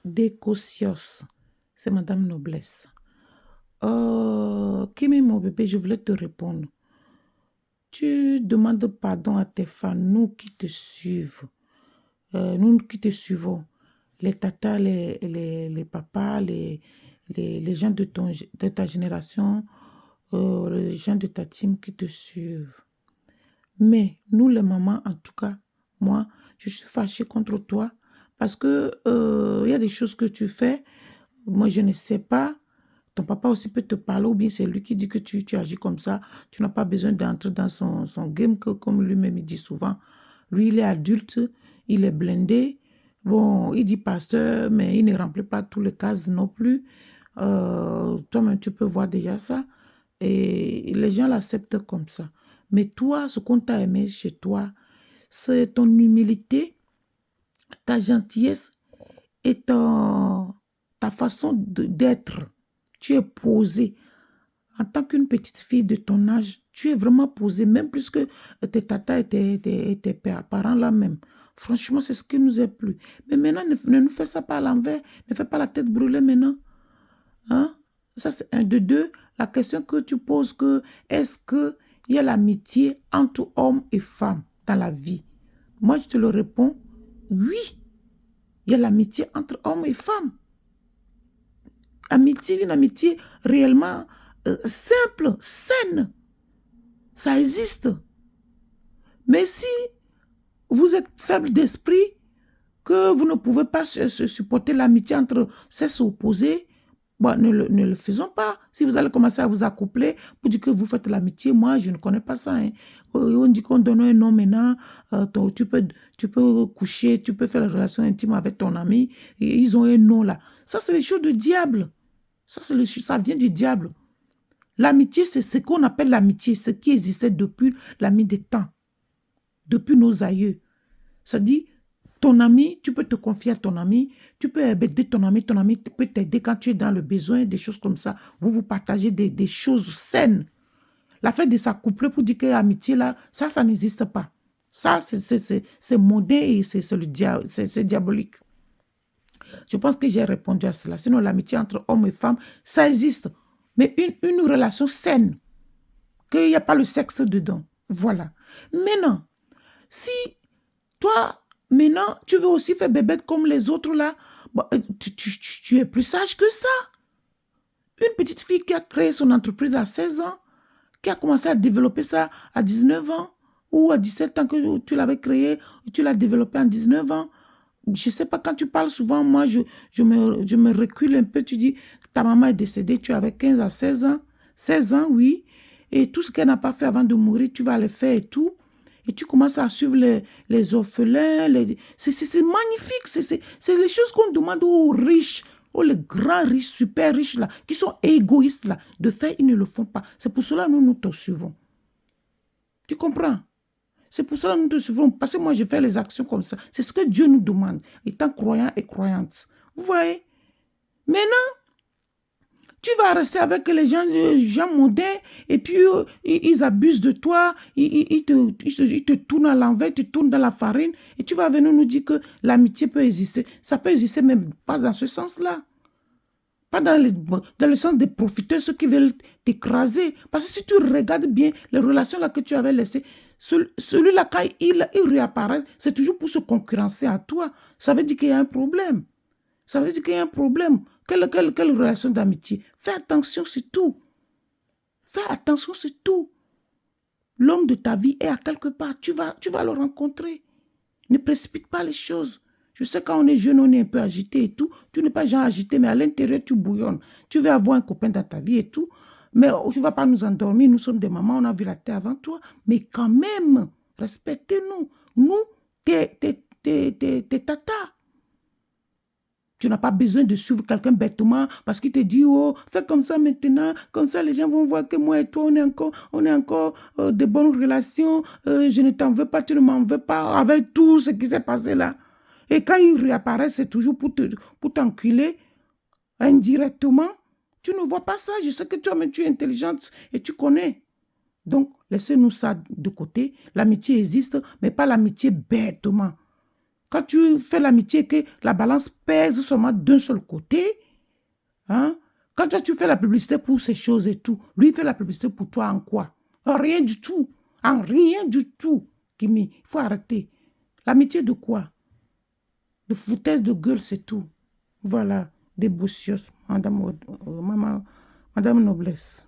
Décocios, c'est Madame Noblesse. Kimi, mon bébé, je voulais te répondre. Tu demandes pardon à tes fans, nous qui te suivent, nous qui te suivons, les tatas, les papas, les gens de ta génération, les gens de ta team qui te suivent. Mais nous, les mamans, en tout cas, moi, je suis fâchée contre toi parce que y a des choses que tu fais, moi, je ne sais pas. Ton papa aussi peut te parler ou bien c'est lui qui dit que tu agis comme ça. Tu n'as pas besoin d'entrer dans son game comme lui-même il dit souvent. Lui, il est adulte, il est blindé. Bon, il dit pasteur, mais il ne remplit pas tous les cases non plus. Toi-même, tu peux voir déjà ça. Et les gens l'acceptent comme ça. Mais toi, ce qu'on t'a aimé chez toi, c'est ton humilité, ta gentillesse et ta façon d'être. Tu es posée. En tant qu'une petite fille de ton âge, tu es vraiment posée, même plus que tes tatas et tes parents là même. Franchement, c'est ce qui nous est plu. Mais maintenant, ne nous fais ça pas à l'envers. Ne fais pas la tête brûlée maintenant. Hein? Ça, c'est un de deux. La question que tu poses, que est-ce qu'il y a l'amitié entre hommes et femmes dans la vie? Moi, je te le réponds, oui. Il y a l'amitié entre hommes et femmes. Amitié, une amitié réellement simple, saine. Ça existe. Mais si vous êtes faible d'esprit, que vous ne pouvez pas supporter l'amitié entre sexes opposés, bon, ne le faisons pas. Si vous allez commencer à vous accoupler pour dire que vous faites l'amitié, moi, je ne connais pas ça. Hein. On dit qu'on donne un nom maintenant, tu peux coucher, tu peux faire la relation intime avec ton ami, et ils ont un nom là. Ça, c'est les choses du diable. Ça vient du diable. L'amitié, c'est ce qu'on appelle l'amitié, ce qui existait depuis la nuit des temps, depuis nos aïeux. Ça dit, ton ami, tu peux te confier à ton ami, tu peux aider ton ami peut t'aider quand tu es dans le besoin, des choses comme ça. Vous partagez des choses saines. La fait de s'accoupler pour dire que l'amitié, là, ça n'existe pas. Ça, c'est mondain et c'est diabolique. Je pense que j'ai répondu à cela. Sinon, l'amitié entre hommes et femmes, ça existe. Mais une relation saine, qu'il n'y a pas le sexe dedans. Voilà. Maintenant, si toi, maintenant, tu veux aussi faire bébête comme les autres là, bon, tu es plus sage que ça. Une petite fille qui a créé son entreprise à 16 ans, qui a commencé à développer ça à 19 ans, ou à 17 ans que tu l'avais créé, tu l'as développé en 19 ans. Je ne sais pas, quand tu parles souvent, moi, je me recule un peu. Tu dis, ta maman est décédée, tu avais 15 à 16 ans. 16 ans, oui. Et tout ce qu'elle n'a pas fait avant de mourir, tu vas le faire et tout. Et tu commences à suivre les orphelins. C'est magnifique. C'est les choses qu'on demande aux riches, aux les grands riches, super riches, là, qui sont égoïstes, là, de faire, ils ne le font pas. C'est pour cela que nous te suivons. Tu comprends? C'est pour cela que nous te suivons. Parce que moi, je fais les actions comme ça. C'est ce que Dieu nous demande, étant croyants et croyantes. Vous voyez? Maintenant, tu vas rester avec les gens mondains et puis ils abusent de toi, ils te tournent à l'envers, ils te tournent dans la farine et tu vas venir nous dire que l'amitié peut exister. Ça peut exister même pas dans ce sens-là. Pas dans le sens des profiteurs, ceux qui veulent t'écraser. Parce que si tu regardes bien les relations là que tu avais laissées, celui-là, quand il réapparaît, c'est toujours pour se concurrencer à toi. Ça veut dire qu'il y a un problème. Ça veut dire qu'il y a un problème. Quelle relation d'amitié? Fais attention, c'est tout. Fais attention, c'est tout. L'homme de ta vie est à quelque part. Tu vas le rencontrer. Ne précipite pas les choses. Je sais quand on est jeune, on est un peu agité et tout. Tu n'es pas genre agité, mais à l'intérieur, tu bouillonnes. Tu veux avoir un copain dans ta vie et tout. Mais tu ne vas pas nous endormir. Nous sommes des mamans, on a vu la terre avant toi. Mais quand même, respectez-nous. Nous, t'es tata. Tu n'as pas besoin de suivre quelqu'un bêtement parce qu'il te dit, oh, fais comme ça maintenant, comme ça les gens vont voir que moi et toi, on est encore de bonnes relations, je ne t'en veux pas, tu ne m'en veux pas, avec tout ce qui s'est passé là. Et quand il réapparaît, c'est toujours pour t'enculer indirectement. Tu ne vois pas ça, je sais que toi-même tu es intelligente et tu connais. Donc, laissez-nous ça de côté. L'amitié existe, mais pas l'amitié bêtement. Quand tu fais l'amitié que la balance pèse seulement d'un seul côté, hein? Quand toi, tu fais la publicité pour ces choses et tout, lui, il fait la publicité pour toi en quoi? En rien du tout. En rien du tout. Kimi, il faut arrêter. L'amitié de quoi? De foutaise de gueule, c'est tout. Voilà. Des bossios, madame, madame Noblesse.